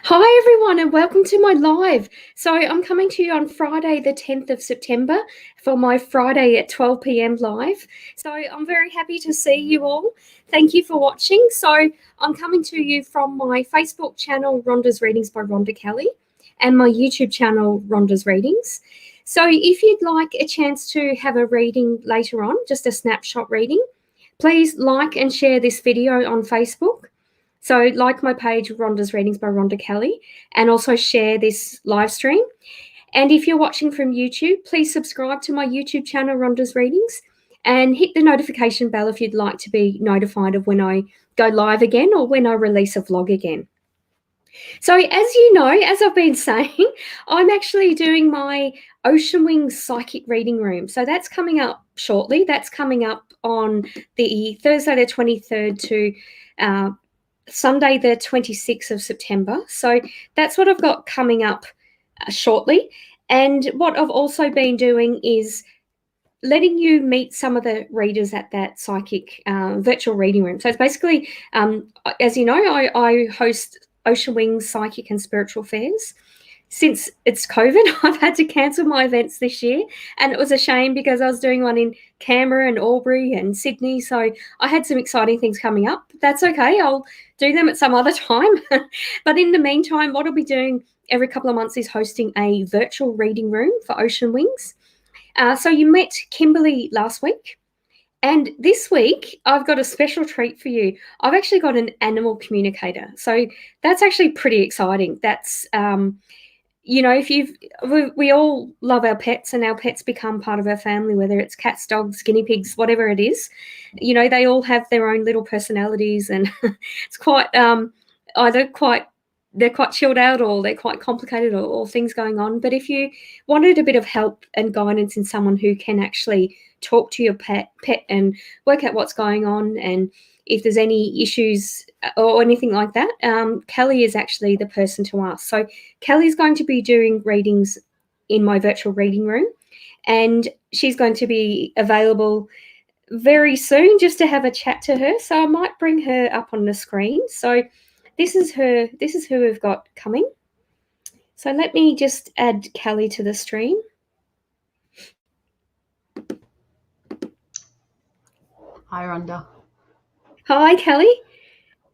Hi everyone and welcome to my live. So I'm coming to you on Friday the 10th of September for my Friday at 12 p.m. live. So I'm very happy to see you all. Thank you for watching. So I'm coming to you from my Facebook channel Rhonda's Readings by Rhonda Kelly and my YouTube channel Rhonda's Readings. So if you'd like a chance to have a reading later on, just a snapshot reading, please like and share this video on Facebook. So like my page, Rhonda's Readings by Rhonda Kelly, and also share this live stream. And if you're watching from YouTube, please subscribe to my YouTube channel, Rhonda's Readings, and hit the notification bell if you'd like to be notified of when I go live again or when I release a vlog again. So as you know, as I've been saying, I'm actually doing my Ocean Wings Psychic Reading Room. So that's coming up shortly. That's coming up on the Thursday the 23rd to Sunday the 26th of September. So that's what I've got coming up shortly. And what I've also been doing is letting you meet some of the readers at that psychic virtual reading room. So it's basically, as you know, I host Ocean Wings Psychic and Spiritual Fairs. Since it's COVID, I've had to cancel my events this year, and it was a shame because I was doing one in Canberra and Albury and Sydney, so I had some exciting things coming up. That's okay, I'll do them at some other time. But in the meantime, what I'll be doing every couple of months is hosting a virtual reading room for Ocean Wings. So you met Kimberly last week, and this week I've got a special treat for you. I've actually got an animal communicator, so that's actually pretty exciting. That's you know, we all love our pets, and our pets become part of our family, whether it's cats, dogs, guinea pigs, whatever it is. You know, they all have their own little personalities, and it's quite either quite they're quite chilled out, or they're quite complicated, or things going on. But if you wanted a bit of help and guidance in someone who can actually talk to your pet and work out what's going on, and if there's any issues or anything like that, Kelly is actually the person to ask. So Kelly's going to be doing readings in my virtual reading room, and she's going to be available very soon just to have a chat to her. So I might bring her up on the screen. So this is who we've got coming. So let me just add Kelly to the stream. Hi, Rhonda. Hi, Kelly.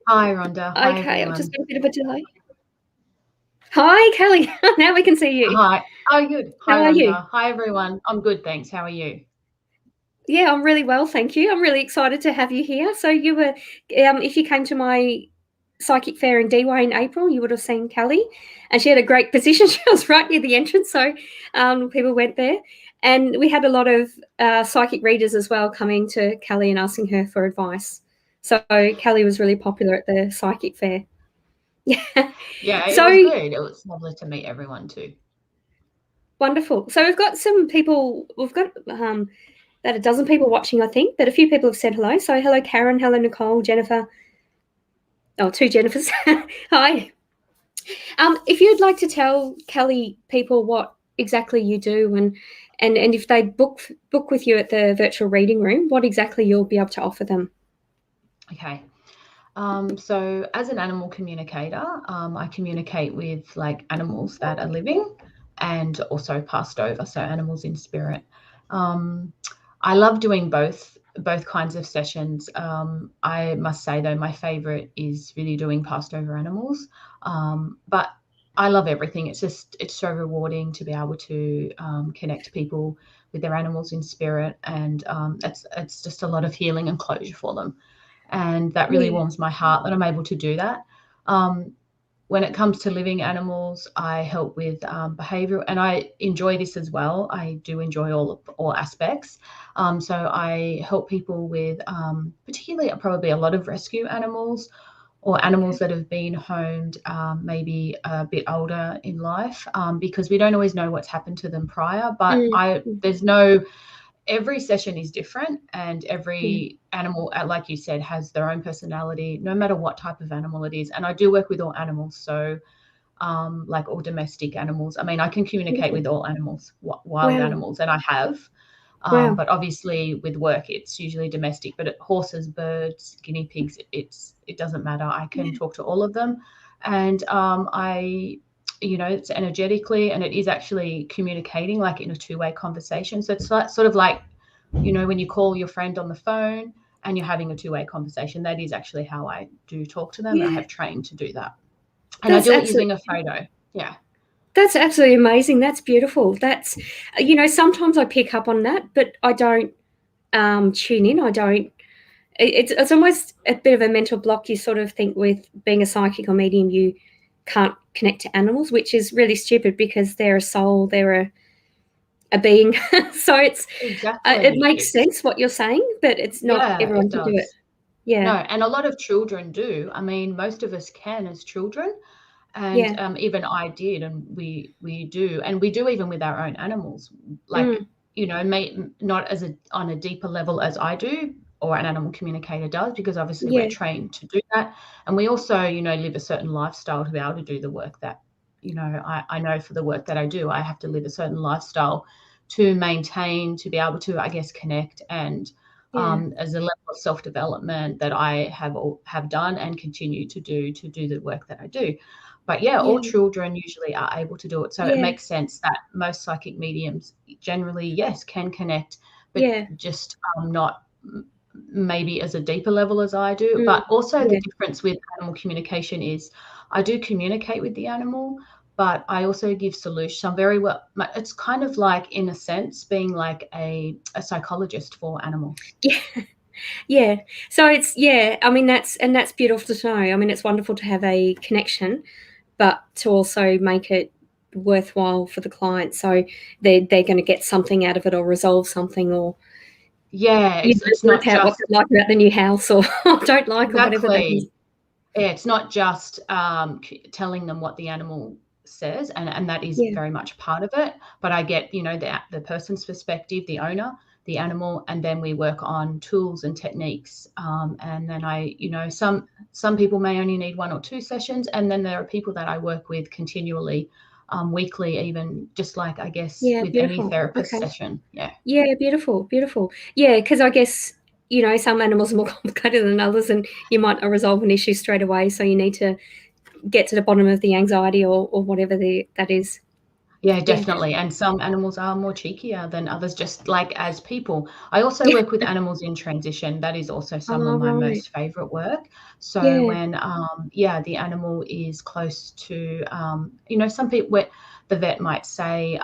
Hi, Rhonda. Hi, okay, everyone. I've just got a bit of a delay. Hi, Kelly. Now we can see you. Hi. Oh, good. Hi, How are Rhonda. you? Hi, everyone. I'm good, thanks. How are you? Yeah, I'm really well, thank you. I'm really excited to have you here. So you were, if you came to my psychic fair in Dewey in April, you would have seen Kelly, and she had a great position. She was right near the entrance, so people went there. And we had a lot of psychic readers as well coming to Kelly and asking her for advice. So Kelly was really popular at the psychic fair. Yeah, it So was good. It was lovely to meet everyone too. wonderful. So we've got some people, we've got about a dozen people watching, I think, but a few people have said hello. So hello, Karen, hello, Nicole, Jennifer. Oh, two Jennifers. Hi. If you'd like to tell Kelly people what exactly you do, and if they book with you at the virtual reading room, what exactly you'll be able to offer them. Okay. So as an animal communicator, I communicate with like animals that are living and also passed over, so animals in spirit. I love doing both kinds of sessions. I must say though, my favorite is really doing passed over animals. But I love everything. It's so rewarding to be able to connect people with their animals in spirit, and it's just a lot of healing and closure for them. And that really warms my heart that I'm able to do that. When it comes to living animals, I help with behavioural, and I enjoy this as well. I do enjoy all aspects. So I help people with particularly probably a lot of rescue animals, or animals that have been homed, maybe a bit older in life, because we don't always know what's happened to them prior. But every session is different, and every animal, like you said, has their own personality, no matter what type of animal it is. And I do work with all animals, so like all domestic animals. I mean, I can communicate with all animals, wild animals, and I have. But obviously with work, it's usually domestic. But horses, birds, guinea pigs, it doesn't matter. I can talk to all of them. and it's energetically, and it is actually communicating like in a two-way conversation. So it's like, sort of like, when you call your friend on the phone and you're having a two-way conversation, that is actually how I do talk to them. Yeah. I have trained to do that. And That's I do it using a photo. Yeah. That's absolutely amazing. That's beautiful. That's, sometimes I pick up on that, but I don't tune in. I don't. It's almost a bit of a mental block. You sort of think with being a psychic or medium, you can't connect to animals, which is really stupid because they're a soul, they're a being. So it's Exactly. it makes sense what you're saying, but it's not everyone can do it. Yeah. No, and a lot of children do. I mean, most of us can as children, and even I did, and we do, and we do even with our own animals. Like, not on a deeper level as I do, or an animal communicator does, because obviously we're trained to do that. And we also, live a certain lifestyle to be able to do the work that, I know for the work that I do, I have to live a certain lifestyle to maintain, to be able to, I guess, connect, and as a level of self-development that I have done and continue to do the work that I do. But all children usually are able to do it. So it makes sense that most psychic mediums generally, yes, can connect, but just not maybe as a deeper level as I do. But also the difference with animal communication is I do communicate with the animal, but I also give solutions. I'm very well, it's kind of like, in a sense, being like a psychologist for animals. Yeah. Yeah. So it's, I mean, that's beautiful to know. I mean, it's wonderful to have a connection, but to also make it worthwhile for the client. So they're going to get something out of it, or resolve something, or it's not just what's it like about the new house, or don't like, exactly. or whatever that is. Yeah, it's not just telling them what the animal says, and that is very much part of it. But I get, the person's perspective, the owner, the animal, and then we work on tools and techniques. And then I, some people may only need 1 or 2 sessions, and then there are people that I work with continually, weekly, even, just like, I guess, with any therapist session. Yeah, beautiful. Yeah, because I guess, some animals are more complicated than others, and you might not resolve an issue straight away. So you need to get to the bottom of the anxiety, or whatever that is. Yeah, definitely. And some animals are more cheekier than others, just like as people. I also work with animals in transition. That is also some of my most favorite work. So when, the animal is close to, some people, the vet might say,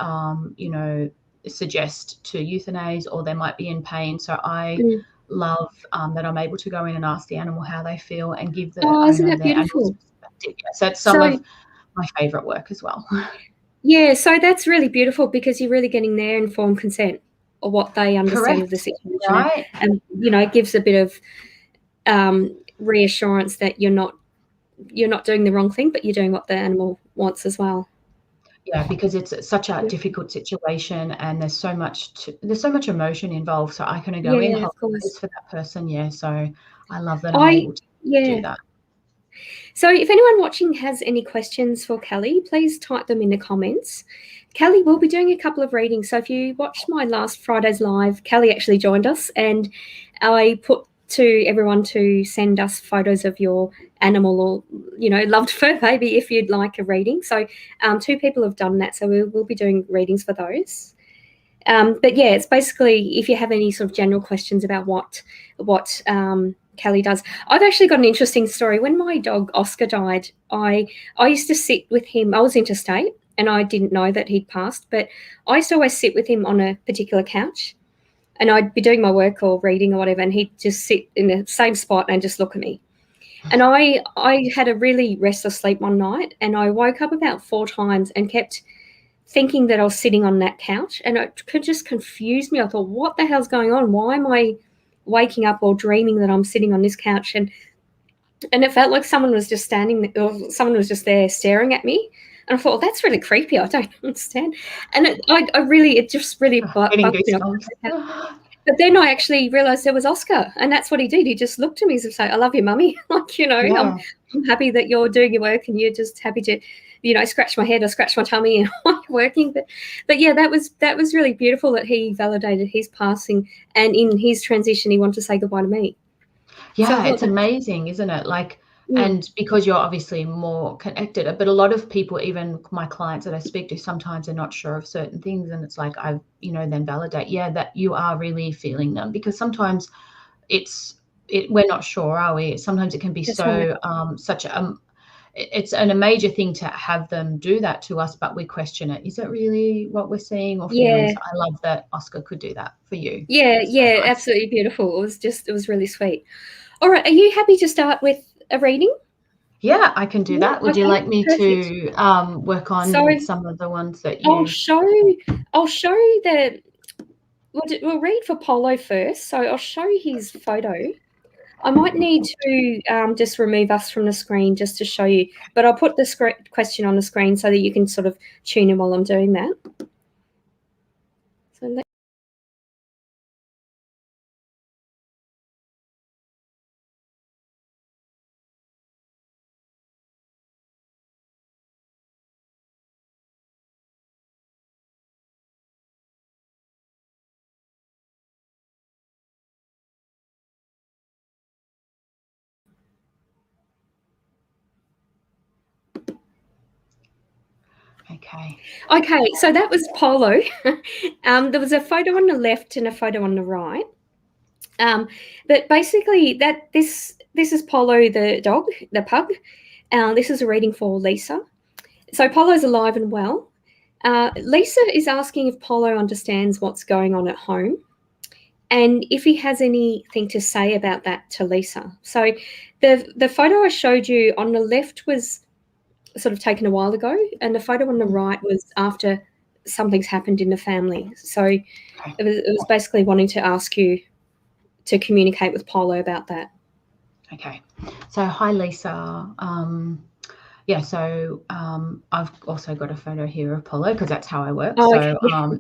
suggest to euthanize, or they might be in pain. So I love that I'm able to go in and ask the animal how they feel and give the owner their animal's perspective. So it's some of my favorite work as well. Yeah, so that's really beautiful, because you're really getting their informed consent, or what they understand of the situation, right? And it gives a bit of reassurance that you're not doing the wrong thing, but you're doing what the animal wants as well. Yeah, because it's such a difficult situation, and there's so much emotion involved. So I can go in, hold space for that person. Yeah, so I love that I'm able to do that. So if anyone watching has any questions for Kelly, please type them in the comments. Kelly will be doing a couple of readings. So if you watched my last Friday's live, Kelly actually joined us, and I put to everyone to send us photos of your animal, or loved fur baby, if you'd like a reading. So 2 people have done that, so we'll be doing readings for those. But yeah, it's basically, if you have any sort of general questions about what Kelly does. I've actually got an interesting story. When my dog Oscar died, I used to sit with him. I was interstate, and I didn't know that he'd passed, but I used to always sit with him on a particular couch, and I'd be doing my work or reading or whatever, and he'd just sit in the same spot and just look at me. And I had a really restless sleep one night, and I woke up about 4 times and kept thinking that I was sitting on that couch, and it could just confuse me. I thought, what the hell's going on? Why am I waking up or dreaming that I'm sitting on this couch? And it felt like someone was just standing, or someone was just there staring at me. And I thought, well, that's really creepy. I don't understand. And it just really bugged me. But then I actually realised there was Oscar, and that's what he did. He just looked at me as if say, "I love you, mummy." Like, I'm happy that you're doing your work, and you're just happy to, scratch my head or scratch my tummy and while you're working. But yeah, that was really beautiful that he validated his passing, and in his transition, he wanted to say goodbye to me. Yeah, so it's amazing, isn't it? Like, And because you're obviously more connected, but a lot of people, even my clients that I speak to, sometimes are not sure of certain things, and it's like I, then validate, that you are really feeling them, because sometimes we're not sure, are we? Sometimes it can be That's right. it's a major thing to have them do that to us, but we question it. Is it really what we're seeing or feeling? So I love that Oscar could do that for you. Yeah, So nice. absolutely beautiful. It was really sweet. All right, are you happy to start with a reading? Yeah, I can do that. Would you like me perfect. to work on some of the ones that you? I'll show the. We'll read for Polo first. So I'll show his photo. I might need to just remove us from the screen just to show you, but I'll put the question on the screen so that you can sort of tune in while I'm doing that. So Okay, so that was Polo. There was a photo on the left and a photo on the right. But basically, this is Polo the dog, the pug. This is a reading for Lisa. So Polo's alive and well. Lisa is asking if Polo understands what's going on at home, and if he has anything to say about that to Lisa. So the photo I showed you on the left was sort of taken a while ago, and the photo on the right was after something's happened in the family. So it was basically wanting to ask you to communicate with Polo about that. Okay. So hi, Lisa. So I've also got a photo here of Polo because that's how I work. Oh, so okay.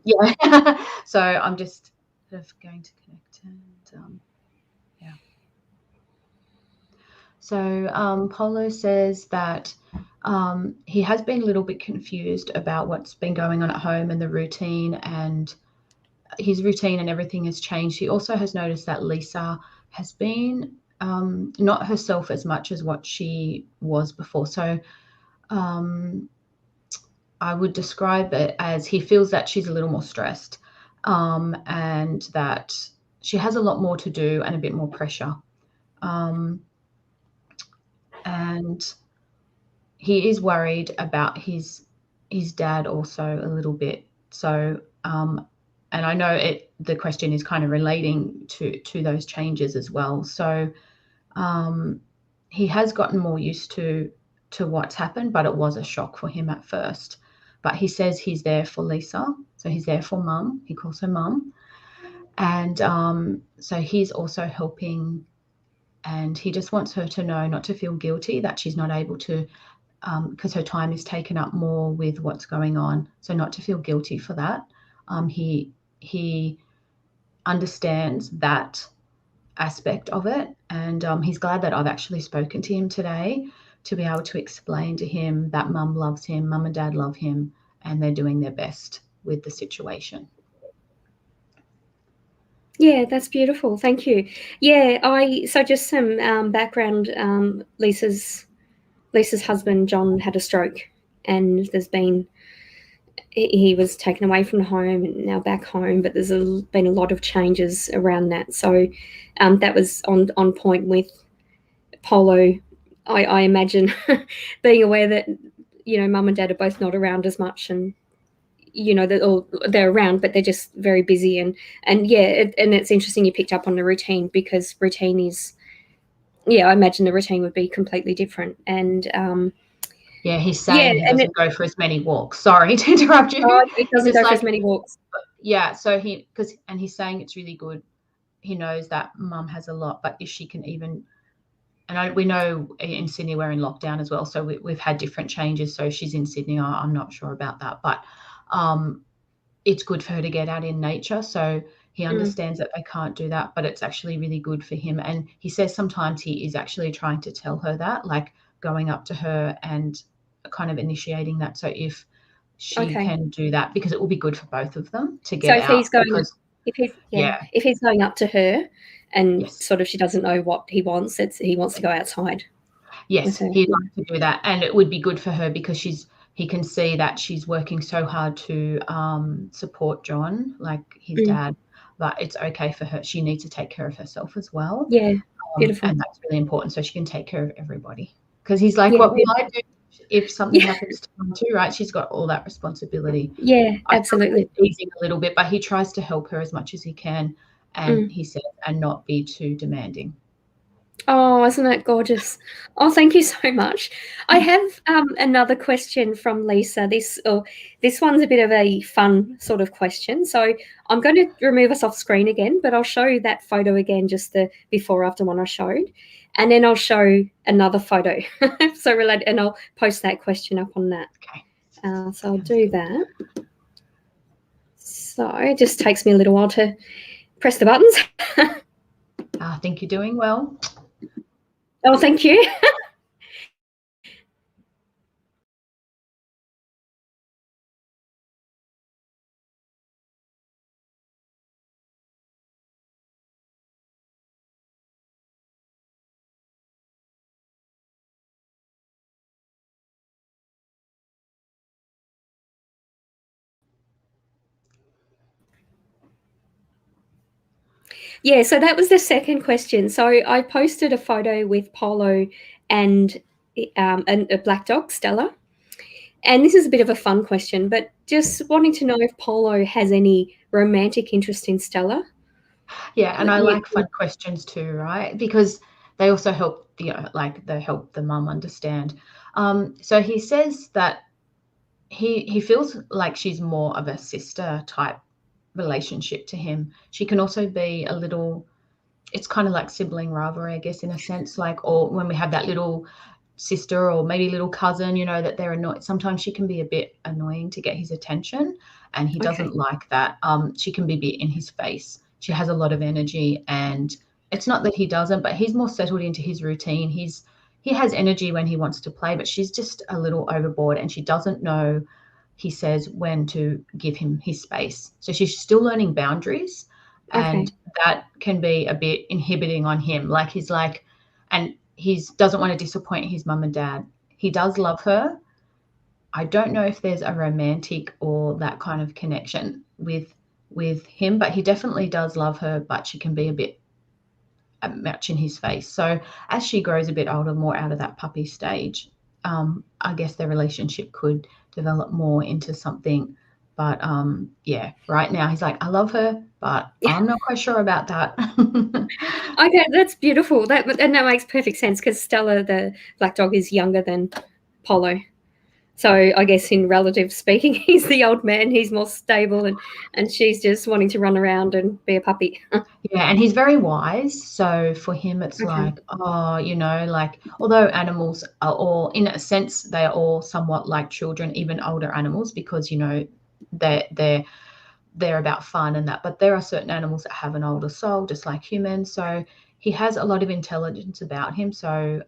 So I'm just sort of going to connect and So Polo says that he has been a little bit confused about what's been going on at home and the routine, and his routine and everything has changed. He also has noticed that Lisa has been not herself as much as what she was before. So I would describe it as he feels that she's a little more stressed, and that she has a lot more to do and a bit more pressure. And he is worried about his dad also a little bit. So and I know the question is kind of relating to those changes as well. So he has gotten more used to what's happened, but it was a shock for him at first. But he says he's there for Lisa, so he's there for Mum. He calls her Mum, and so he's also helping, and he just wants her to know, not to feel guilty that she's not able to, because her time is taken up more with what's going on. So not to feel guilty for that. He understands that aspect of it, and he's glad that I've actually spoken to him today to be able to explain to him that Mum loves him, Mum and Dad love him, and they're doing their best with the situation. Yeah, that's beautiful. Thank you. Yeah, so just some background. Lisa's husband John had a stroke, and he was taken away from home and now back home, but there's been a lot of changes around that. So that was on point with Polo. I imagine being aware that Mum and Dad are both not around as much, and they're around, but they're just very busy. And it's interesting you picked up on the routine, because routine is, I imagine the routine would be completely different. And he's saying he doesn't go for as many walks. Sorry to interrupt you. Oh, he doesn't go for as many walks. Yeah, so he's saying it's really good. He knows that Mum has a lot, but if she can even, and we know in Sydney we're in lockdown as well, so we've had different changes. So she's in Sydney. I'm not sure about that, but it's good for her to get out in nature. So he understands that they can't do that, but it's actually really good for him. And he says sometimes he is actually trying to tell her that, like going up to her and kind of initiating that. So if she can do that, because it will be good for both of them to get out. If he's going up to her and sort of she doesn't know what he wants, he wants to go outside. Yes, he'd like to do that, and it would be good for her because he can see that she's working so hard to support John, like his dad, but it's okay for her. She needs to take care of herself as well. Yeah, beautiful. And that's really important, so she can take care of everybody. Because he's like, Yeah, what will I do if something happens to him too, right? She's got all that responsibility. Yeah, absolutely. Easing a little bit, but he tries to help her as much as he can, and he says, and not be too demanding. Oh, isn't that gorgeous? Oh, thank you so much. I have another question from Lisa. This one's a bit of a fun sort of question. So I'm going to remove us off screen again, but I'll show that photo again, just the before after one I showed, and then I'll show another photo. So related, and I'll post that question up on that. Okay. So I'll do that. So it just takes me a little while to press the buttons. I think you're doing well. Oh, thank you. Yeah, so that was the second question. So I posted a photo with Polo and a black dog, Stella. And this is a bit of a fun question, but just wanting to know if Polo has any romantic interest in Stella. Yeah, and I like fun questions too, right? Because they also help they help the mum understand. So he says that he feels like she's more of a sister type relationship to him. She can also be a little, it's kind of like sibling rivalry, I guess, in a sense, like, or when we have that little sister or maybe little cousin, that they're annoyed. Sometimes she can be a bit annoying to get his attention, and he doesn't like that. She can be a bit in his face. She has a lot of energy, and it's not that he doesn't, but he's more settled into his routine. He has energy when he wants to play, but she's just a little overboard, and she doesn't know, he says, when to give him his space. So she's still learning boundaries, and that can be a bit inhibiting on him. Like he's like, and he doesn't want to disappoint his mum and dad. He does love her. I don't know if there's a romantic or that kind of connection with him, but he definitely does love her, but she can be a bit much in his face. So as she grows a bit older, more out of that puppy stage, I guess their relationship could develop more into something. But yeah, right now he's like, I love her, but I'm not quite sure about that. Okay, that's beautiful. And that makes perfect sense because Stella, the black dog, is younger than Polo. So I guess in relative speaking, he's the old man. He's more stable, and she's just wanting to run around and be a puppy. Yeah, and he's very wise. So for him, it's like, like, although animals are all, in a sense, they are all somewhat like children, even older animals, because they're about fun and that. But there are certain animals that have an older soul, just like humans. So he has a lot of intelligence about him. So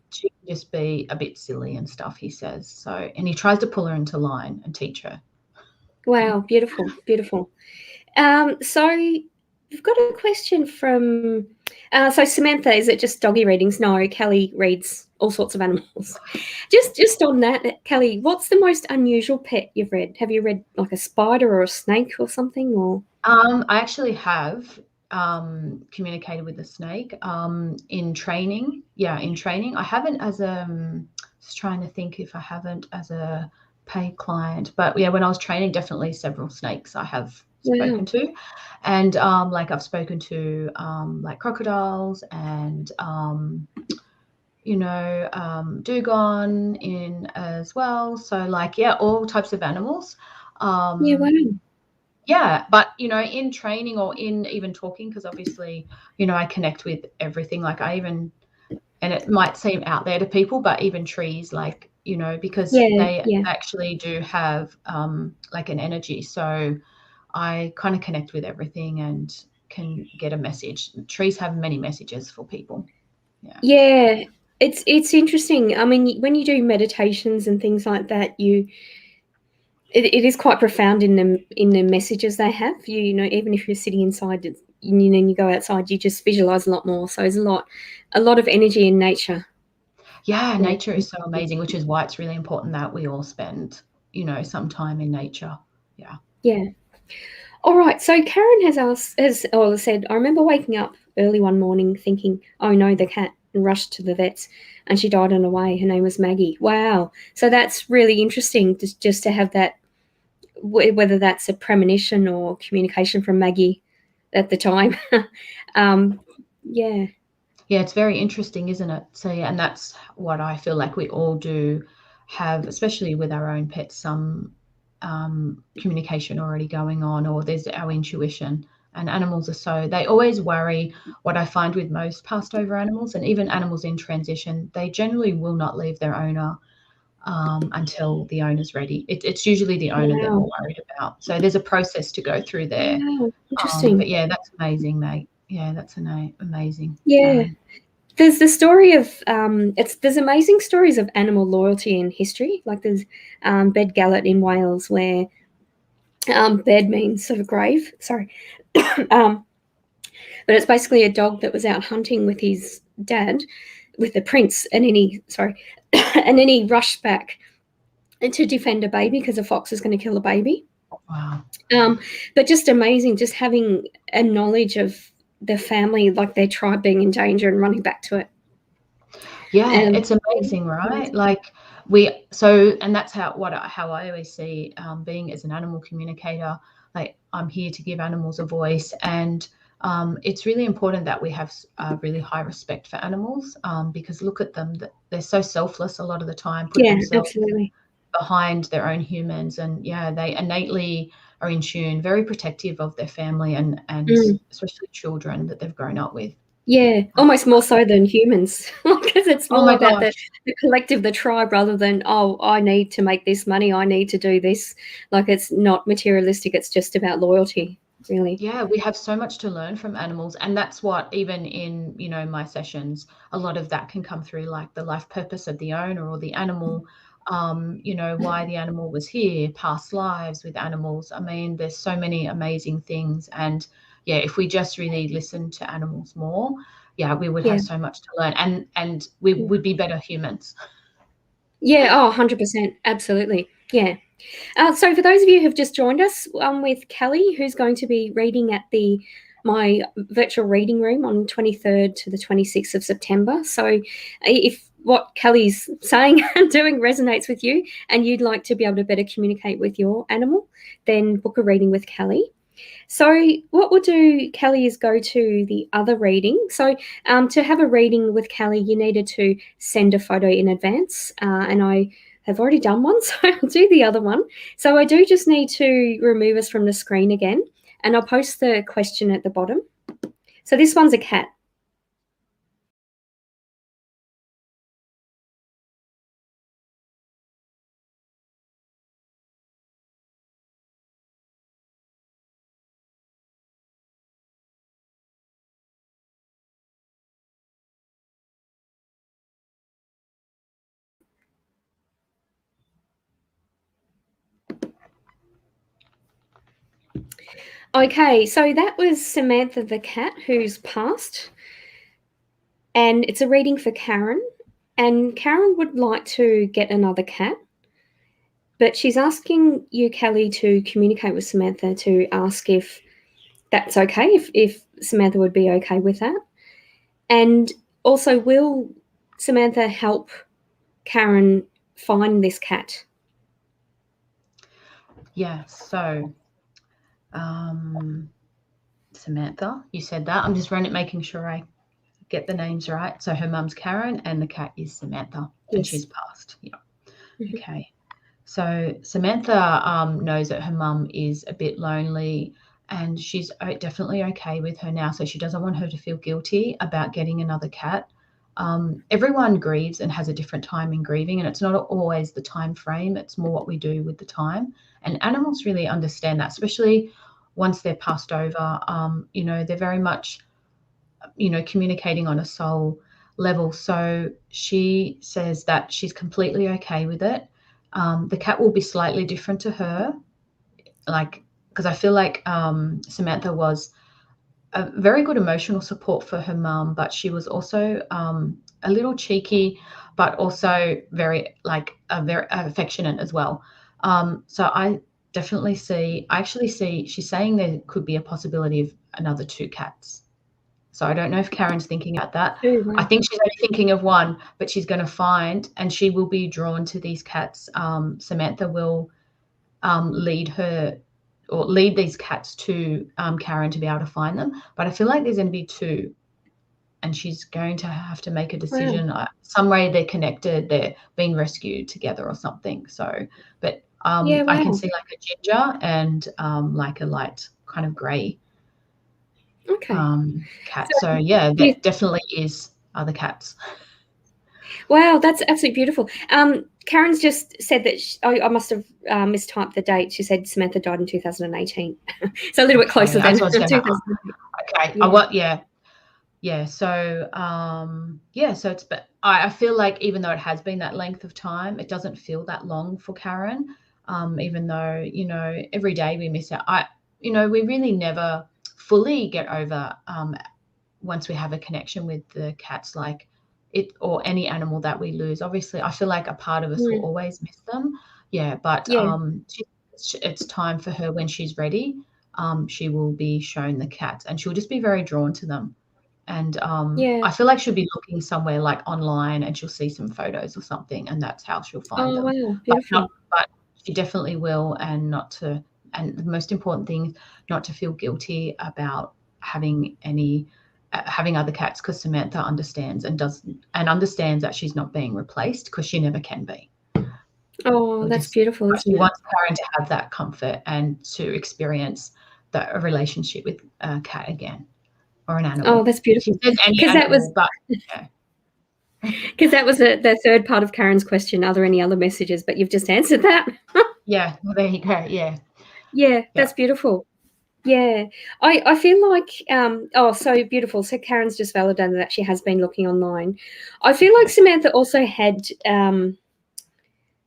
she can just be a bit silly and stuff, he says. So, and he tries to pull her into line and teach her. Wow, beautiful, beautiful. So we've got a question from so Samantha, is it just doggy readings? No, Kelly reads all sorts of animals. Just on that, Kelly, what's the most unusual pet you've read? Have you read like a spider or a snake or something? Or I actually have communicated with a snake in training. Yeah, in training. I haven't as just trying to think if I haven't as a paid client, but yeah, when I was training, definitely several snakes I have spoken to. And like I've spoken to like crocodiles and dugong in as well. So like, yeah, all types of animals. Yeah, but in training or in even talking, because obviously, I connect with everything. Like and it might seem out there to people, but even trees, like, because they actually do have like an energy. So I kind of connect with everything and can get a message. Trees have many messages for people. Yeah, it's interesting. I mean, when you do meditations and things like that, it is quite profound in the messages they have. Even if you're sitting inside, and you go outside, you just visualize a lot more. So there's a lot of energy in nature. Yeah, nature is so amazing, which is why it's really important that we all spend, some time in nature. Yeah. Yeah. All right. So Karen has said, I remember waking up early one morning thinking, oh no, the cat, and rushed to the vets, and she died on the way. Her name was Maggie. Wow. So that's really interesting, just to have that, whether that's a premonition or communication from Maggie at the time. Yeah. Yeah, it's very interesting, isn't it? So, yeah, and that's what I feel like we all do have, especially with our own pets, some communication already going on, or there's our intuition. And animals are they always worry. What I find with most passed over animals, and even animals in transition, they generally will not leave their owner until the owner's ready. It's usually the owner that we're worried about. So there's a process to go through there. Wow. Interesting. But yeah, that's amazing, mate. Yeah, that's amazing. Yeah. There's the story of there's amazing stories of animal loyalty in history. Like there's Bed Gallet in Wales, where bed means sort of grave. Sorry, but it's basically a dog that was out hunting with his dad, with the prince, and then he rushed back to defend a baby because a fox was going to kill a baby. Wow. But just amazing, just having a knowledge of the family, like their tribe being in danger and running back to it. Yeah, it's amazing, right? Like and that's how I always see being as an animal communicator. Like, I'm here to give animals a voice, and it's really important that we have really high respect for animals, because look at them, they're so selfless a lot of the time, put themselves absolutely behind their own humans, and yeah, they innately are in tune, very protective of their family and especially children that they've grown up with. Yeah, almost more so than humans, because it's more about the collective, the tribe, rather than, oh, I need to make this money, I need to do this. Like, it's not materialistic, it's just about loyalty, really. Yeah, we have so much to learn from animals, and that's what, even in my sessions, a lot of that can come through, like the life purpose of the owner or the animal, why the animal was here, past lives with animals. I mean, there's so many amazing things, and yeah, if we just really listen to animals more, yeah, we would have so much to learn, and we would be better humans. Yeah, 100%, absolutely. Yeah. So for those of you who've just joined us, with Kelly, who's going to be reading at my virtual reading room on 23rd to the 26th of September. So if what Kelly's saying and doing resonates with you, and you'd like to be able to better communicate with your animal, then book a reading with Kelly. So what we'll do, Kelly, is go to the other reading. So to have a reading with Kelly, you needed to send a photo in advance, and I have already done one, so I'll do the other one. So I do just need to remove us from the screen again, and I'll post the question at the bottom. So this one's a cat. Okay, so that was Samantha the cat, who's passed. And it's a reading for Karen. And Karen would like to get another cat. But she's asking you, Kelly, to communicate with Samantha to ask if that's okay, if Samantha would be okay with that. And also, will Samantha help Karen find this cat? Yeah, so Samantha, you said that. I'm just making sure I get the names right. So her mum's Karen and the cat is Samantha, and she's passed. Yeah. Mm-hmm. Okay. So Samantha knows that her mum is a bit lonely, and she's definitely okay with her now. So she doesn't want her to feel guilty about getting another cat. Everyone grieves and has a different time in grieving, and it's not always the time frame. It's more what we do with the time. And animals really understand that, especially once they're passed over. They're very much, communicating on a soul level. So she says that she's completely okay with it. The cat will be slightly different to her, because I feel like Samantha was a very good emotional support for her mum, but she was also a little cheeky, but also very very affectionate as well. So I actually see she's saying there could be a possibility of another 2 cats. So I don't know if Karen's thinking about that. Too, I wow. think she's only thinking of 1, but she's going to find, and she will be drawn to these cats. Samantha will lead her or lead these cats to Karen to be able to find them. But I feel like there's going to be 2, and she's going to have to make a Wow. decision. Some way they're connected, they're being rescued together or something. So, but Yeah, I can wow. see like a ginger and like a light kind of grey Okay. cat. So So yeah, you that definitely is other cats. wow, that's absolutely beautiful. Karen's just said that I must have mistyped the date. She said Samantha died in 2018. So a little bit Okay, closer than that's what I was going to. 2008. Okay, Yeah. yeah. So so it's. But I feel like even though it has been that length of time, it doesn't feel that long for Karen. Even though every day we miss out. We really never fully get over once we have a connection with the cats, like it or any animal that we lose. Obviously, I feel like a part of us will Mm. always miss them. Yeah, but Yeah. it's time for her when she's ready. She will be shown the cats, and she'll just be very drawn to them. And Yeah. I feel like she'll be looking somewhere like online, and she'll see some photos or something, and that's how she'll find Oh, them. wow. But not, Beautiful. but she definitely will, and not to. And the most important thing, not to feel guilty about having other cats, because Samantha understands and understands that she's not being replaced, because she never can be. Oh, that's beautiful, But isn't she it? wants Karen to have that comfort and to experience a relationship with a cat again, or an Oh, animal. that's She beautiful. says any Because that was animal, but yeah. the third part of Karen's question. Are there any other messages? But you've just answered that. Yeah, well, there you go. Yeah, Yeah, yeah, that's beautiful. Yeah. I feel like oh, so beautiful. So Karen's just validated that she has been looking online. I feel like okay. Samantha also had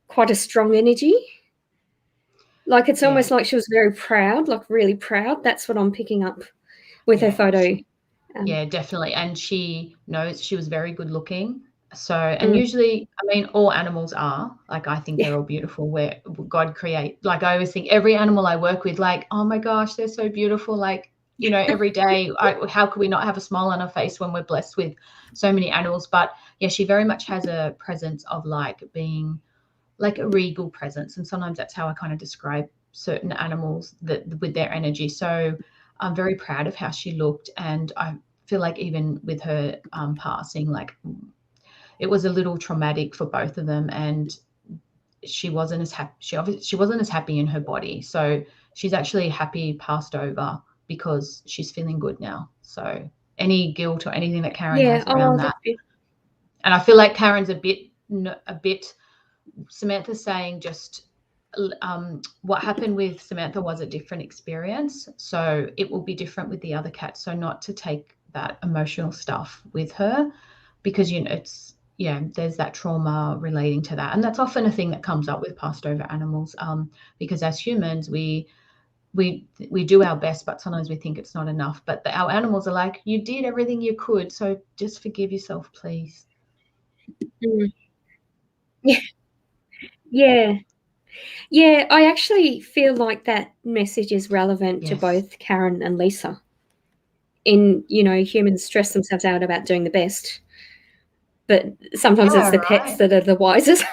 quite a strong energy. Like it's Yeah, almost like she was very proud, like really proud. That's what I'm picking up with her yeah. photo. Um, Yeah, definitely. And she knows she was very good looking. So, and mm, usually, I mean, all animals are like, I think yeah. they're all beautiful where God create. Like, I always think every animal I work with, like, oh my gosh, they're so beautiful. Like, every day, how could we not have a smile on our face when we're blessed with so many animals? But yeah, she very much has a presence of like being like a regal presence. And sometimes that's how I kind of describe certain animals that with their energy. So I'm very proud of how she looked. And I feel like even with her passing, like it was a little traumatic for both of them. And she wasn't as happy. She wasn't as happy in her body. So she's actually happy passed over because she's feeling good now. So any guilt or anything that Karen Yeah. has around Oh, that. that's beautiful. And I feel like Karen's a bit Samantha's saying just what happened with Samantha was a different experience. So it will be different with the other cats. So not to take that emotional stuff with her, because, there's that trauma relating to that. And that's often a thing that comes up with passed over animals, because as humans, we do our best, but sometimes we think it's not enough. But our animals are like, you did everything you could. So just forgive yourself, please. Mm. Yeah. Yeah. Yeah. I actually feel like that message is relevant to Yes. both Karen and Lisa. Humans stress themselves out about doing the best, but sometimes it's Yeah, the pets right. that are the wisest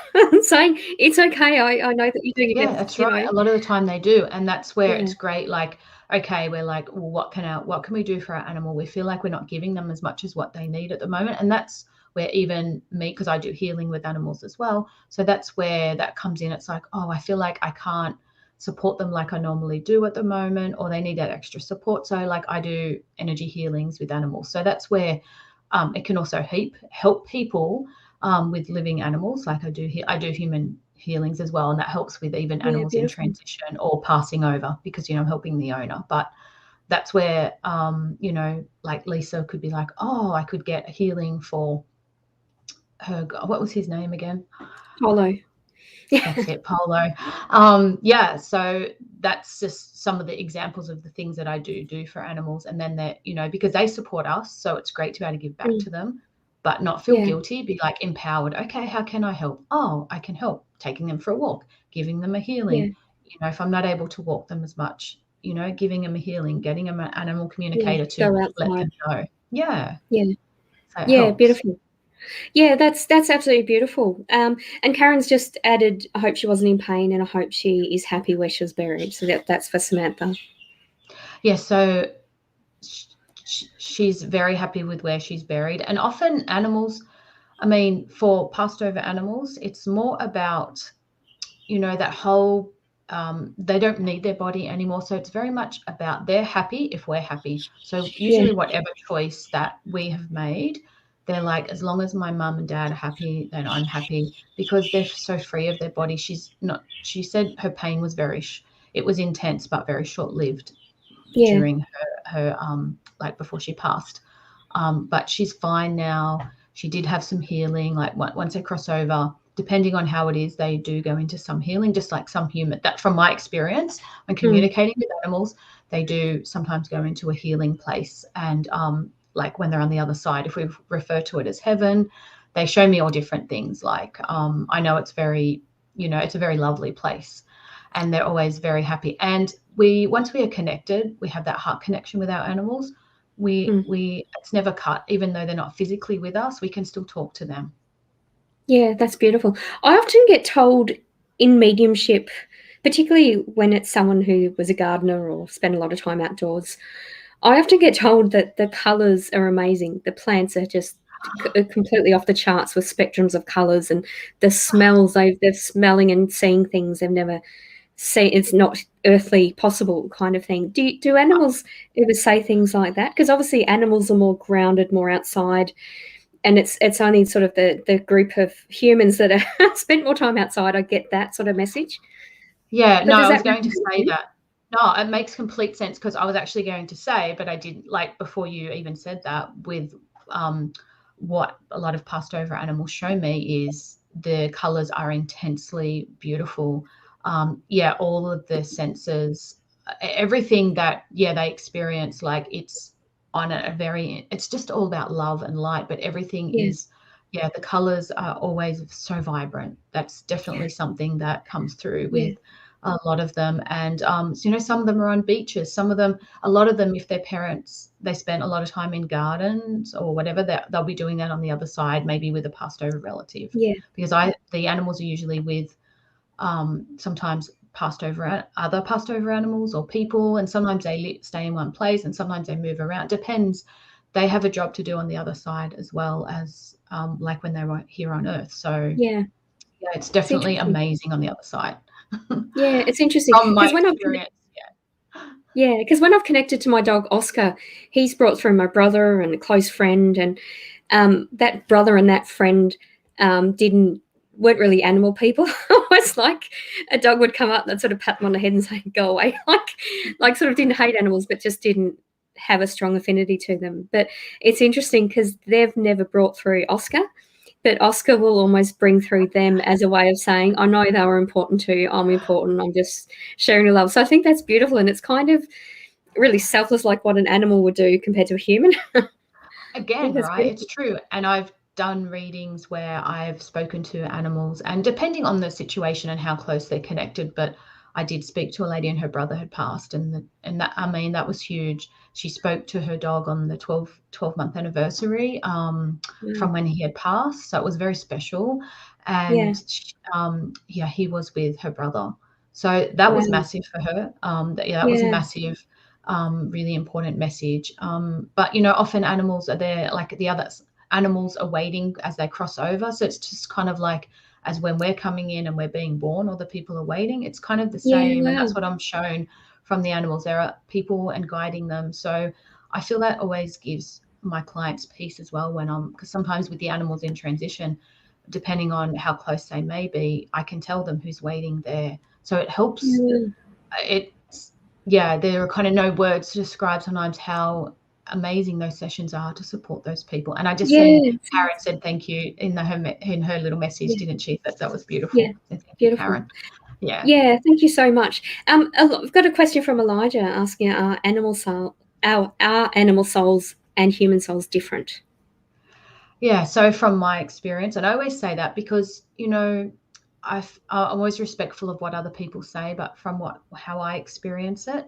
saying, it's okay. I know that you're doing your Yeah, best, that's right. A lot of the time they do, and that's where Yeah. it's great. Like, okay, we're like, well, what can we do for our animal? We feel like we're not giving them as much as what they need at the moment, and that's where even me, because I do healing with animals as well. So that's where that comes in. It's like, oh, I feel like I can't support them like I normally do at the moment, or they need that extra support. So like I do energy healings with animals. So that's where it can also help people with living animals. Like I do human healings as well, and that helps with even Yeah, animals in beautiful. transition or passing over, because I'm helping the owner. But that's where like Lisa could be like, oh, I could get healing for her. What was his name again? Polo. That's it, Polo. Yeah, so that's just some of the examples of the things that I do for animals. And then they're, because they support us, so it's great to be able to give back Mm. to them, but not feel Yeah. guilty, be like empowered. Okay, how can I help? Oh, I can help taking them for a walk, giving them a Yeah. healing. If I'm not able to walk them as much, giving them a healing, getting them an animal Yeah. communicator to Go let them outside. know. Yeah, Yeah. so it Yeah. helps. Beautiful. Yeah, that's absolutely beautiful. And Karen's just added, I hope she wasn't in pain, and I hope she is happy where she was buried. So that's for Samantha. Yeah, so she's very happy with where she's buried. And often animals, for passed over animals, it's more about, that whole, they don't need their body anymore. So it's very much about they're happy if we're happy. So Yeah. usually whatever choice that we have made, they're like, as long as my mum and dad are happy, then I'm happy, because they're so free of their body. She said her pain was it was intense, but very short lived Yeah. during her like before she passed. But she's fine now. She did have some healing. Like once they cross over, depending on how it is, they do go into some healing, just like some human. That from my experience when Mm. communicating with animals, they do sometimes go into a healing place. And like when they're on the other side, if we refer to it as heaven, they show me all different things. Like I know it's very, it's a very lovely place, and they're always very happy. And once we are connected, we have that heart connection with our animals. Mm. It's never cut, even though they're not physically with us, we can still talk to them. Yeah, that's beautiful. I often get told in mediumship, particularly when it's someone who was a gardener or spent a lot of time outdoors, I often get told that the colours are amazing. The plants are just completely off the charts with spectrums of colours, and the smells they're smelling and seeing things they've never seen. It's not earthly possible kind of thing. Do animals ever say things like that? Because obviously animals are more grounded, more outside, and it's only sort of the group of humans that are spent more time outside. I get that sort of message. Yeah, But no, does I was that going to resonate with say you? that. No, it makes complete sense, because I was actually going to say, but I didn't, like, before you even said that, with what a lot of passed over animals show me is the colors are intensely beautiful. Yeah, all of the senses, everything that, yeah, they experience, like it's on it's just all about love and light, but everything Yeah, is, yeah, the colors are always so vibrant. That's yeah, definitely something that comes through yeah, with a lot of them. And so, some of them are on beaches, some of them, a lot of them, if their parents, they spent a lot of time in gardens or whatever, they'll be doing that on the other side, maybe with a passed over relative, yeah, because the animals are usually with sometimes other passed over animals or people, and sometimes they stay in one place and sometimes they move around. Depends. They have a job to do on the other side as well as like when they were here on Earth. So yeah. yeah, it's It's definitely interesting. amazing on the other side. Yeah, it's interesting From my because experience, when I've connected to my dog Oscar, he's brought through my brother and a close friend, and that brother and that friend didn't weren't really animal people. It's like a dog would come up and sort of pat them on the head and say, "Go away," like sort of didn't hate animals, but just didn't have a strong affinity to them. But it's interesting because they've never brought through Oscar, but Oscar will almost bring through them as a way of saying, I know they were important to you. I'm important. I'm just sharing the love. So I think that's beautiful. And it's kind of really selfless, like what an animal would do compared to a human. I think again, that's right? It's beautiful. true. And I've done readings where I've spoken to animals, and depending on the situation and how close they're connected, but I did speak to a lady and her brother had passed, and that, that was huge. She spoke to her dog on the 12-month anniversary Wow. from when he had passed. So it was very special. Yeah. And yeah, he was with her brother. So that was Wow. massive for her. Yeah, that was a Yeah. massive, really important message. But often animals are there, like the other animals are waiting as they cross over. So it's just kind of like as when we're coming in and we're being born, or the people are waiting. It's kind of the Yeah. same, and that's Wow. what I'm shown from the animals. There are people and guiding them. So I feel that always gives my clients peace as well, because sometimes with the animals in transition, depending on how close they may be, I can tell them who's waiting there. So it helps. Yeah. It's, yeah, there are kind of no words to describe sometimes how amazing those sessions are to support those people. And I just Yeah. seen Karen said thank you in her little message, Yeah. didn't she? That was beautiful. Yeah. So thank you, Beautiful. Karen. Yeah. Yeah, thank you so much. I've got a question from Elijah asking, are animal souls and human souls different? Yeah, so from my experience, and I always say that because, you know, I'm always respectful of what other people say, but from how I experience it,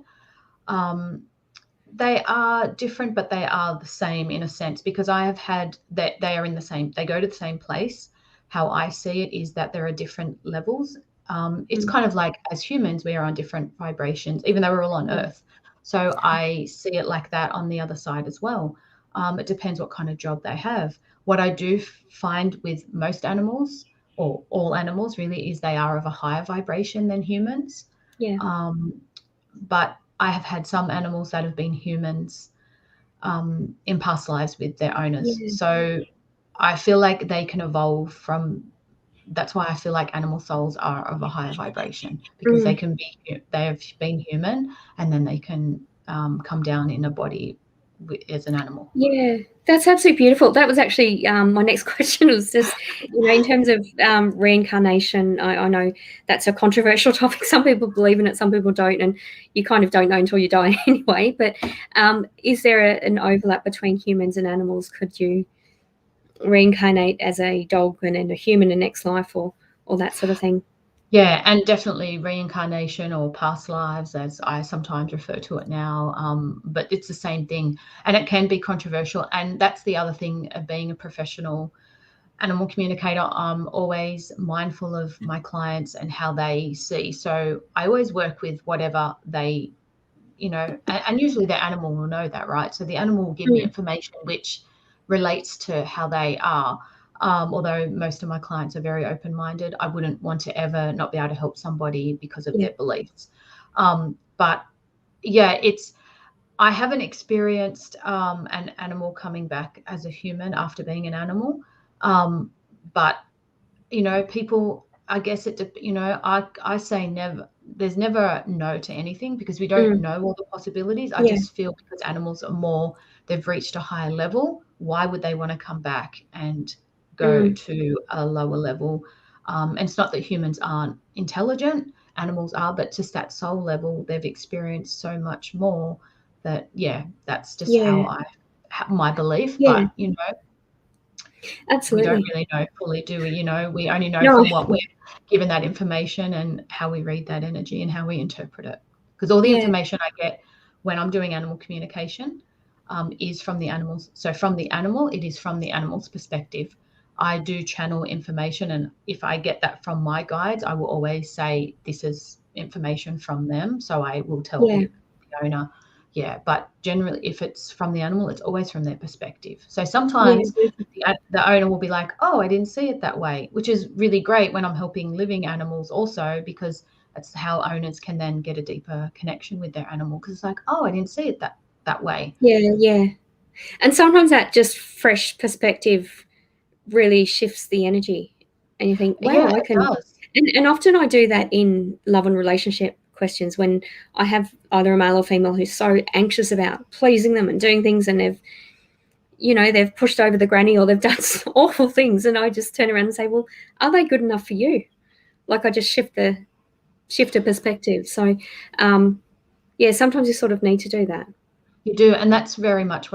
they are different, but they are the same in a sense, because I have had that they are in the same, they go to the same place. How I see it is that there are different levels. It's kind of like, as humans, we are on different vibrations, even though we're all on Earth. So I see it like that on the other side as well. It depends what kind of job they have. What I do find with most animals, or all animals really, is they are of a higher vibration than humans. Yeah. But I have had some animals that have been humans in past lives with their owners. Yeah. So I feel like they can evolve from. That's why I feel like animal souls are of a higher vibration, because they have been human, and then they can come down in a body as an animal. Yeah, that's absolutely beautiful. That was actually my next question was just, in terms of reincarnation, I know that's a controversial topic. Some people believe in it, some people don't, and you kind of don't know until you die anyway. But is there an overlap between humans and animals? Could you reincarnate as a dog and then a human in the next life, or that sort of thing? Yeah, and definitely reincarnation, or past lives, as I sometimes refer to it now. But it's the same thing, and it can be controversial. And that's the other thing of being a professional animal communicator. I'm always mindful of my clients and how they see. So I always work with whatever they, and usually the animal will know that, right? So the animal will give me information which relates to how they are. Although most of my clients are very open-minded, I wouldn't want to ever not be able to help somebody because of their beliefs. But yeah, I haven't experienced an animal coming back as a human after being an animal. But people, I guess I say never. There's never a no to anything, because we don't know all the possibilities. I just feel because animals are more, they've reached a higher level. Why would they want to come back and go to a lower level? And it's not that humans aren't intelligent, animals are, but just that soul level, they've experienced so much more that, that's just my belief. Yeah, But we don't absolutely. really know fully, do we? We only know No. from what we're given that information, and how we read that energy and how we interpret it. Because all the Yeah, information I get when I'm doing animal communication is from the animals. So from the animal, it is from the animal's perspective. I do channel information, and if I get that from my guides, I will always say this is information from them. So I will tell yeah, the owner. Yeah, but generally, if it's from the animal, it's always from their perspective. So yeah, sometimes the owner will be like, oh, I didn't see it that way, which is really great when I'm helping living animals also, because that's how owners can then get a deeper connection with their animal, because it's like, oh, I didn't see it that way. yeah. And sometimes that just fresh perspective really shifts the energy, and you think, Yeah, wow, I it can. does. And often I do that in love and relationship questions when I have either a male or female who's so anxious about pleasing them and doing things, and they've pushed over the granny, or they've done awful things, and I just turn around and say, well, are they good enough for you? Like, I just shift a perspective. So sometimes you sort of need to do that. You do, and that's very much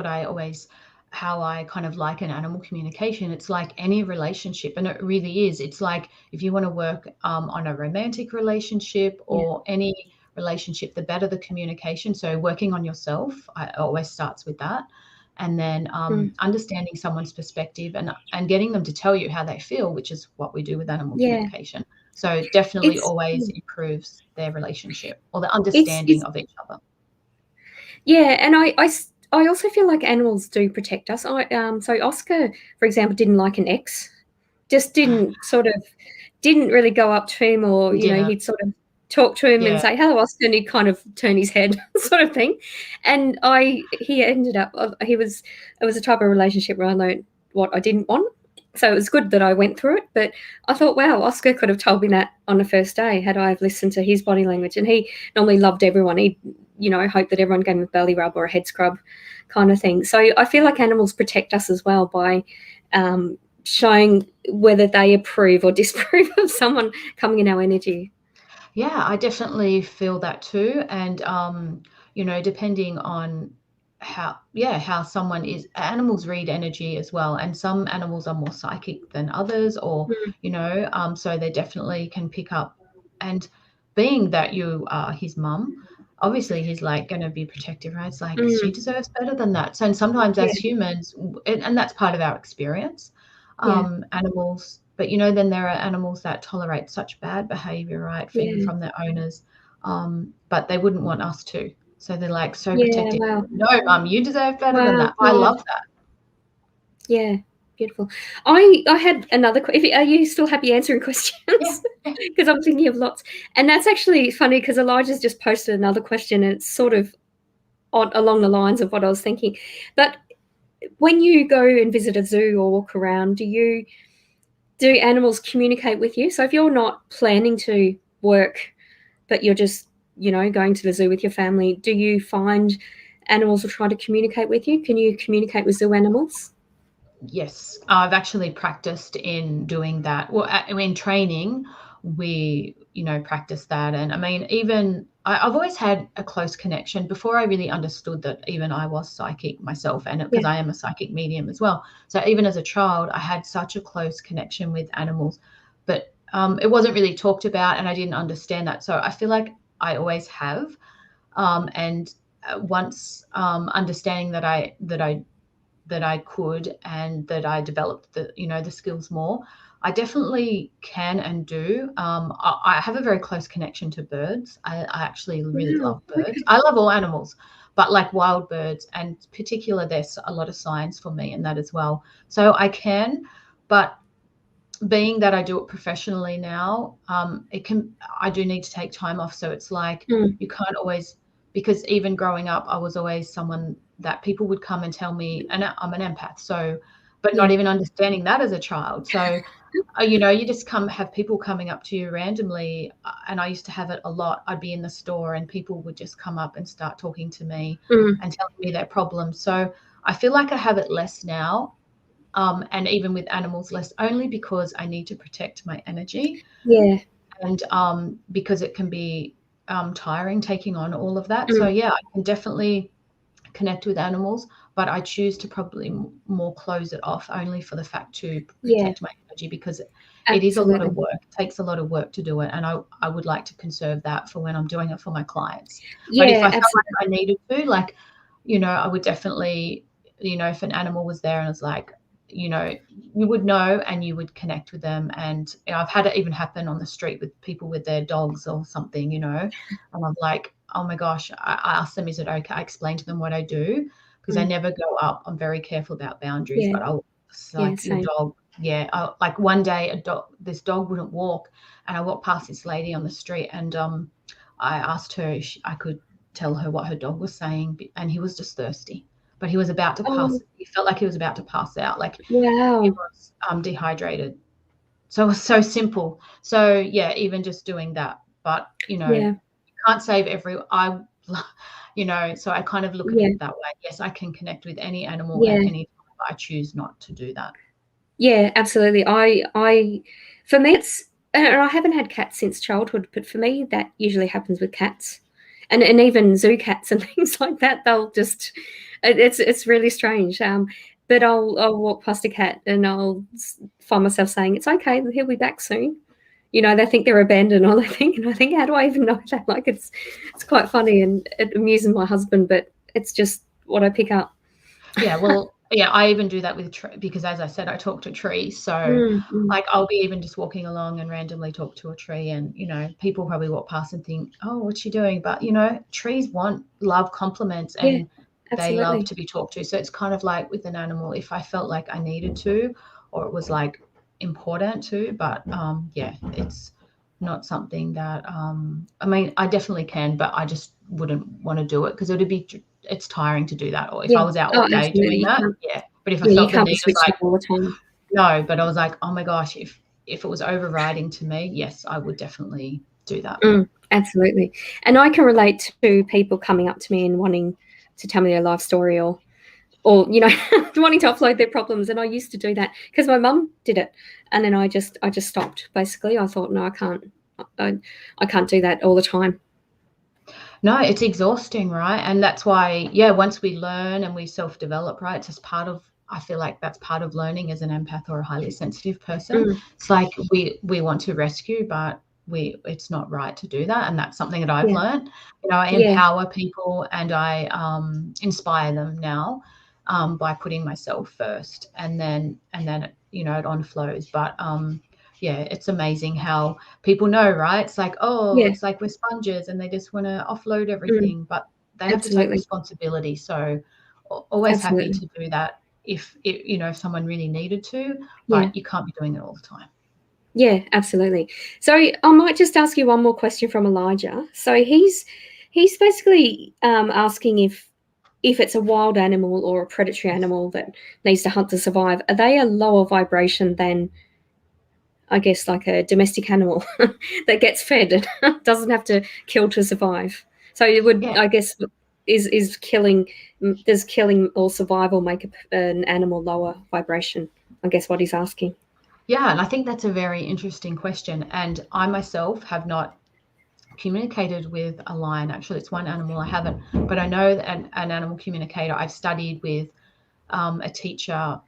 how I kind of like an animal communication. It's like any relationship, and it really is. It's like if you want to work on a romantic relationship, Yeah. or any relationship, the better the communication. So working on yourself, I always starts with that, and then understanding someone's perspective, and getting them to tell you how they feel, which is what we do with animal Yeah. communication. So definitely It's always improves their relationship, or the it's understanding of each other. Yeah, and I also feel like animals do protect us. So Oscar, for example, didn't like an ex, just didn't really go up to him, or You didn't. he'd sort of talk to him and Yeah. say hello, Oscar, and he'd kind of turn his head, sort of thing. And he ended up it was a type of relationship where I learned what I didn't want. So it was good that I went through it, but I thought, wow, Oscar could have told me that on the first day had I have listened to his body language. And he normally loved everyone. He'd hope that everyone gave them a belly rub or a head scrub kind of thing. So I feel like animals protect us as well by showing whether they approve or disapprove of someone coming in our energy. Yeah, I definitely feel that too. And, depending on how someone is, animals read energy as well. And some animals are more psychic than others, or, so they definitely can pick up. And being that you are his mum, obviously he's like going to be protective, right? It's like, she deserves better than that. So, and sometimes as humans, and that's part of our experience, animals, but then there are animals that tolerate such bad behavior, right? Even from their owners, but they wouldn't want us to. So they're like so protective. Wow. No, mum, you deserve better than that. Wow. I love that. Yeah, beautiful. I had another. Are you still happy answering questions? Because I'm thinking of lots, and that's actually funny because Elijah's just posted another question, and it's sort of along the lines of what I was thinking. But when you go and visit a zoo or walk around, do animals communicate with you? So if you're not planning to work, but you're just going to the zoo with your family, do you find animals will try to communicate with you? Can you communicate with zoo animals? Yes, I've actually practiced in doing that. Well, in training, we, practice that. And I mean, even I've always had a close connection before I really understood that even I was psychic myself, and because I am a psychic medium as well. So even as a child, I had such a close connection with animals, but it wasn't really talked about, and I didn't understand that. So I feel like I always have, and once understanding that I could, and that I developed the skills more, I definitely can and do. I have a very close connection to birds. I actually really love birds. Okay. I love all animals, but like wild birds, and particular, there's a lot of science for me in that as well. So I can, but being that I do it professionally now, I do need to take time off. So it's like you can't always, because even growing up, I was always someone that people would come and tell me, and I'm an empath, so, but not even understanding that as a child. So, you just have people coming up to you randomly, and I used to have it a lot. I'd be in the store and people would just come up and start talking to me and telling me their problems. So I feel like I have it less now. And even with animals less, only because I need to protect my energy. Yeah. And because it can be tiring taking on all of that. So yeah, I can definitely connect with animals, but I choose to probably more close it off, only for the fact to protect my energy, because it is a lot of work. It takes a lot of work to do it, and I would like to conserve that for when I'm doing it for my clients. But if I felt like I needed to, like, I would definitely, if an animal was there and it's like, you would know and you would connect with them. And I've had it even happen on the street with people with their dogs or something, and I'm like, oh my gosh, I ask them, is it okay? I explain to them what I do, because I never go up. I'm very careful about boundaries, but I'll like your dog. Yeah. Like one day this dog wouldn't walk, and I walked past this lady on the street, and I asked her if I could tell her what her dog was saying, and he was just thirsty. But he was about to pass. He felt like he was about to pass out. Like he was dehydrated. So it was so simple. So yeah, even just doing that. But you can't save so I kind of look at it that way. Yes, I can connect with any animal at any time, but I choose not to do that. Yeah, absolutely. For me, and I haven't had cats since childhood, but for me, that usually happens with cats. And even zoo cats and things like that, they'll just, it's really strange. But I'll walk past a cat and I'll find myself saying, it's okay, he'll be back soon. They think they're abandoned, or and I think, how do I even know that? Like, it's quite funny, and it amuses my husband, but it's just what I pick up. Yeah, well, yeah, I even do that with because, as I said, I talk to trees. So like I'll be even just walking along and randomly talk to a tree, and people probably walk past and think, oh, what's she doing? But trees love compliments, and they love to be talked to. So it's kind of like with an animal, if I felt like I needed to, or it was like important to, but it's not something that I mean, I definitely can, but I just wouldn't want to do it, because it's tiring to do that. Or if I was out all day doing that, but if I felt the need, it's like, all the time. No, but I was like, oh my gosh, if it was overriding to me, yes, I would definitely do that. Absolutely. And I can relate to people coming up to me and wanting to tell me their life story, or wanting to offload their problems. And I used to do that because my mum did it, and then I just stopped. Basically, I thought, no, I can't do that all the time. No, it's exhausting, right? And that's why, once we learn and we self-develop, right, it's just part of, I feel like that's part of learning as an empath or a highly sensitive person. It's like we want to rescue, but it's not right to do that. And that's something that I've learned. I empower people, and I inspire them now by putting myself first, and then it on-flows. But it's amazing how people know, right? It's like, it's like we're sponges and they just want to offload everything, but they have to take responsibility. So always happy to do that if someone really needed to, but you can't be doing it all the time. Yeah, absolutely. So I might just ask you one more question from Elijah. So he's basically asking if it's a wild animal or a predatory animal that needs to hunt to survive, are they a lower vibration than, I guess, like a domestic animal that gets fed and doesn't have to kill to survive? So it would, I guess, does killing or survival make an animal lower vibration? I guess what he's asking. Yeah, and I think that's a very interesting question. And I myself have not communicated with a lion. Actually, it's one animal I haven't, but I know that an animal communicator. I've studied with a teacher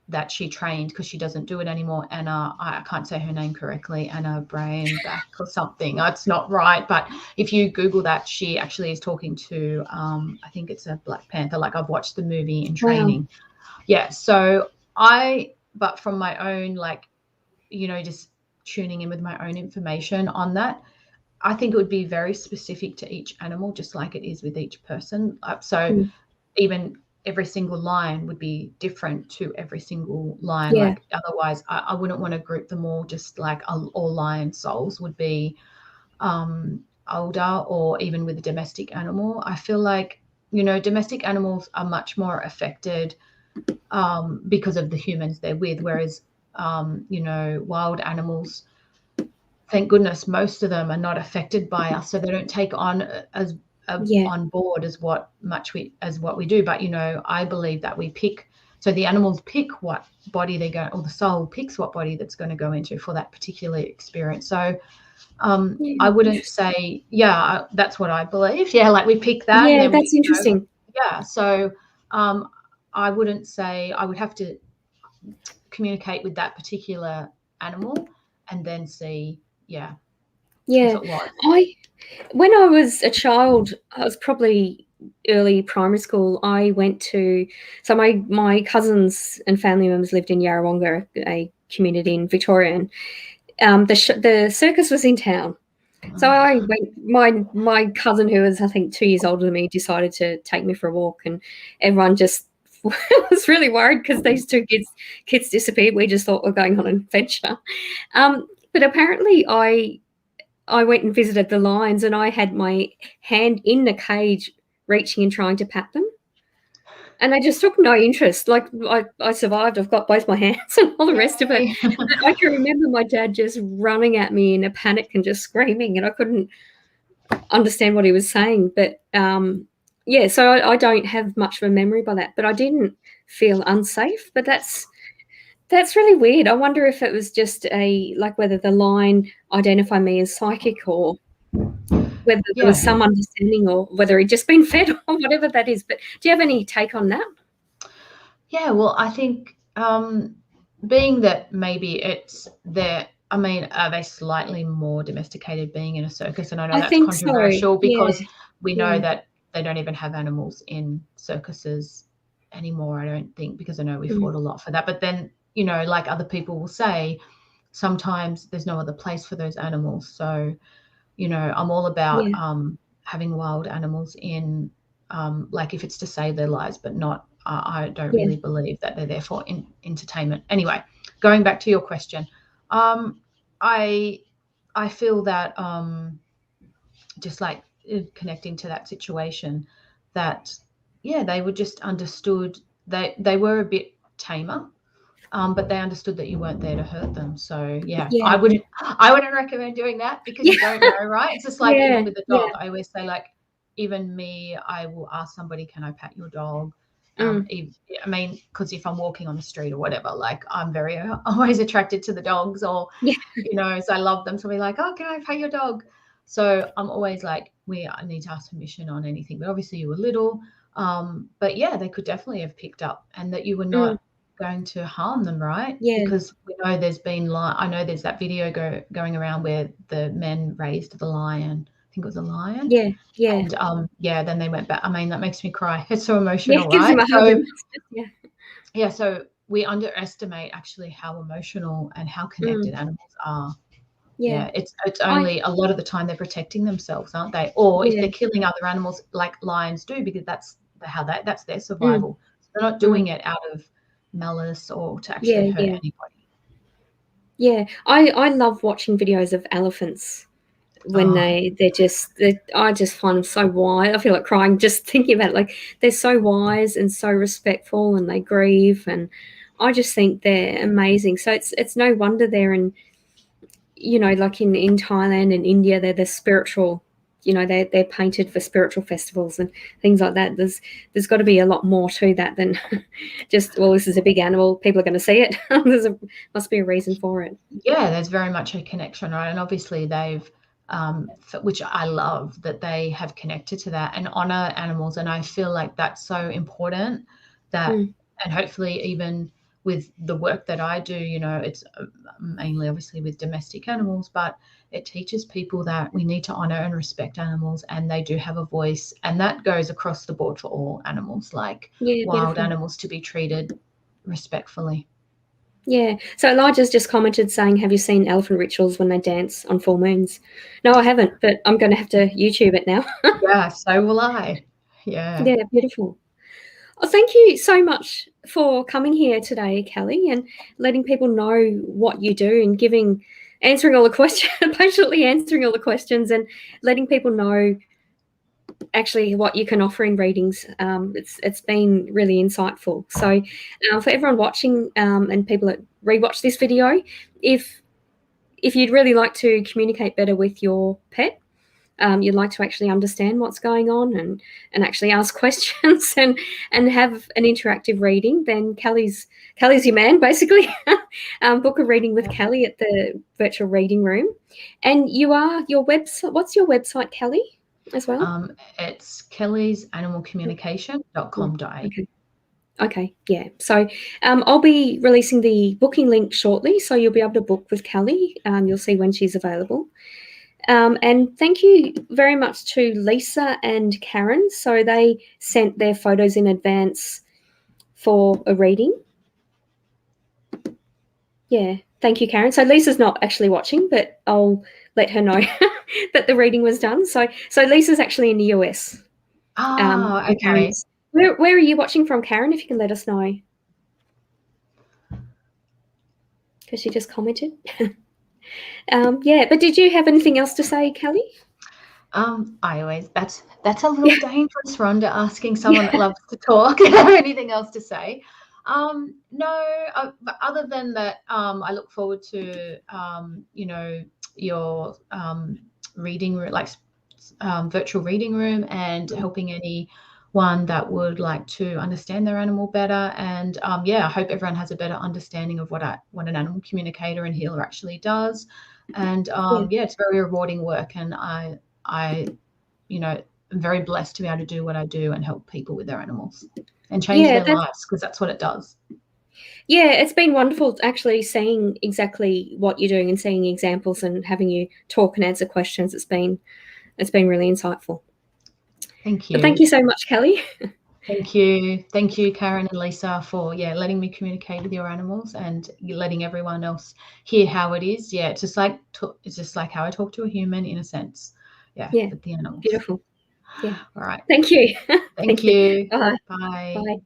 that she trained, because she doesn't do it anymore. Anna, I can't say her name correctly, Anna Brainback or something. It's not right, but if you Google that, she actually is talking to, I think it's a Black Panther. Like, I've watched the movie in training. Wow. Yeah, so but from my own, like, just tuning in with my own information on that, I think it would be very specific to each animal, just like it is with each person. Even every single lion would be different to every single lion. Yeah. Like, otherwise, I wouldn't want to group them all. Just like all lion souls would be older, or even with a domestic animal. I feel like, domestic animals are much more affected because of the humans they're with, whereas, wild animals, thank goodness, most of them are not affected by us, so they don't take on as on board as what we do. But I believe that we pick, so the animals pick what body they go, or the soul picks what body that's going to go into for that particular experience. So I wouldn't say, that's what I believe. Like, we pick that. Yeah, and then that's interesting. So I wouldn't say, I would have to communicate with that particular animal and then see, if it was. When I was a child, I was probably early primary school, I went to, so my cousins and family members lived in Yarrawonga, a community in Victoria, and the circus was in town. So I went, my cousin, who was I think 2 years older than me, decided to take me for a walk, and everyone just was really worried because these two kids disappeared. We just thought we're going on an adventure. But apparently I went and visited the lions, and I had my hand in the cage reaching and trying to pat them. And they just took no interest. Like, I survived. I've got both my hands and all the rest of it. I can remember my dad just running at me in a panic and just screaming, and I couldn't understand what he was saying. But, so I don't have much of a memory by that. But I didn't feel unsafe. But that's really weird. I wonder if it was just whether the lion identified me as psychic, or whether there was some understanding, or whether he'd just been fed, or whatever that is. But do you have any take on that? Yeah, well, I think being that maybe it's there, I mean, are they slightly more domesticated being in a circus? And I know that's controversial because we know that they don't even have animals in circuses anymore, I don't think, because I know we fought a lot for that. But then, like other people will say, sometimes there's no other place for those animals. So, I'm all about having wild animals in, like, if it's to save their lives, but not, I don't really believe that they're there for entertainment. Anyway, going back to your question, I feel that just like connecting to that situation, that they were just understood. They were a bit tamer. but they understood that you weren't there to hurt them. So yeah, Yeah. I wouldn't recommend doing that because you don't know, right? It's just like even with the dog, I always say, like, even me, I will ask somebody, can I pat your dog? Because if I'm walking on the street or whatever, like, I'm very always attracted to the dogs, or so I love them. So be like, oh, can I pat your dog? So I'm always like, I need to ask permission on anything. But obviously you were little, but yeah, they could definitely have picked up, and that you were not going to harm them, right? Yeah. Because we know there's been I know there's that video going around where the men raised the lion. I think it was a lion. Yeah. And then they went back. I mean, that makes me cry. It's so emotional, Gives right? them a hug. So we underestimate actually how emotional and how connected animals are. Yeah, it's only a lot of the time they're protecting themselves, aren't they? Or if they're killing other animals, like lions do, because that's their survival. So they're not doing it out of malice or to actually hurt anybody. Yeah, I love watching videos of elephants when I just find them so wise. I feel like crying just thinking about it. Like, they're so wise and so respectful, and they grieve, and I just think they're amazing. So it's no wonder they're in, like in Thailand and India, they're the spiritual, they're painted for spiritual festivals and things like that. There's got to be a lot more to that than just, well, this is a big animal, people are going to see it. Must be a reason for it. Yeah, there's very much a connection, right? And obviously they've, which I love, that they have connected to that and honor animals. And I feel like that's so important, that, and hopefully even with the work that I do, it's mainly obviously with domestic animals, but it teaches people that we need to honor and respect animals, and they do have a voice, and that goes across the board for all animals, like wild animals, to be treated respectfully. Yeah. So Elijah's just commented saying, have you seen elephant rituals when they dance on full moons? No, I haven't, but I'm going to have to YouTube it now. Yeah, so will I. Yeah. Yeah, beautiful. Well, thank you so much for coming here today, Kelly, and letting people know what you do, and answering all the questions, patiently answering all the questions, and letting people know actually what you can offer in readings. It's been really insightful. So for everyone watching and people that rewatch this video, if you'd really like to communicate better with your pet, you'd like to actually understand what's going on and actually ask questions and have an interactive reading, then Kelly's your man, basically. Book a reading with Kelly at the virtual reading room. And your website, what's your website, Kelly, as well? It's kellysanimalcommunication.com.au. Okay, yeah. So I'll be releasing the booking link shortly, so you'll be able to book with Kelly. You'll see when she's available. And thank you very much to Lisa and Karen. So they sent their photos in advance for a reading. Yeah, thank you, Karen. So Lisa's not actually watching, but I'll let her know that the reading was done. So Lisa's actually in the US. Oh, okay. Where are you watching from, Karen, if you can let us know? Because she just commented. Yeah, but did you have anything else to say, Kelly? That's a little dangerous, Rhonda, asking someone that loves to talk or anything else to say. No, other than that, I look forward to your reading room, like virtual reading room, and helping anyone that would like to understand their animal better. And I hope everyone has a better understanding of what an animal communicator and healer actually does. And it's very rewarding work, and I'm very blessed to be able to do what I do and help people with their animals and change their lives, because that's what it does. Yeah, it's been wonderful actually seeing exactly what you're doing and seeing examples and having you talk and answer questions. It's been really insightful. Thank you. But thank you so much, Kelly. Thank you, Karen and Lisa, for letting me communicate with your animals and letting everyone else hear how it is. Yeah, it's just like how I talk to a human, in a sense. Yeah, with the animals. Beautiful. Yeah. All right. Thank you. Thank you. Bye. Bye. Bye.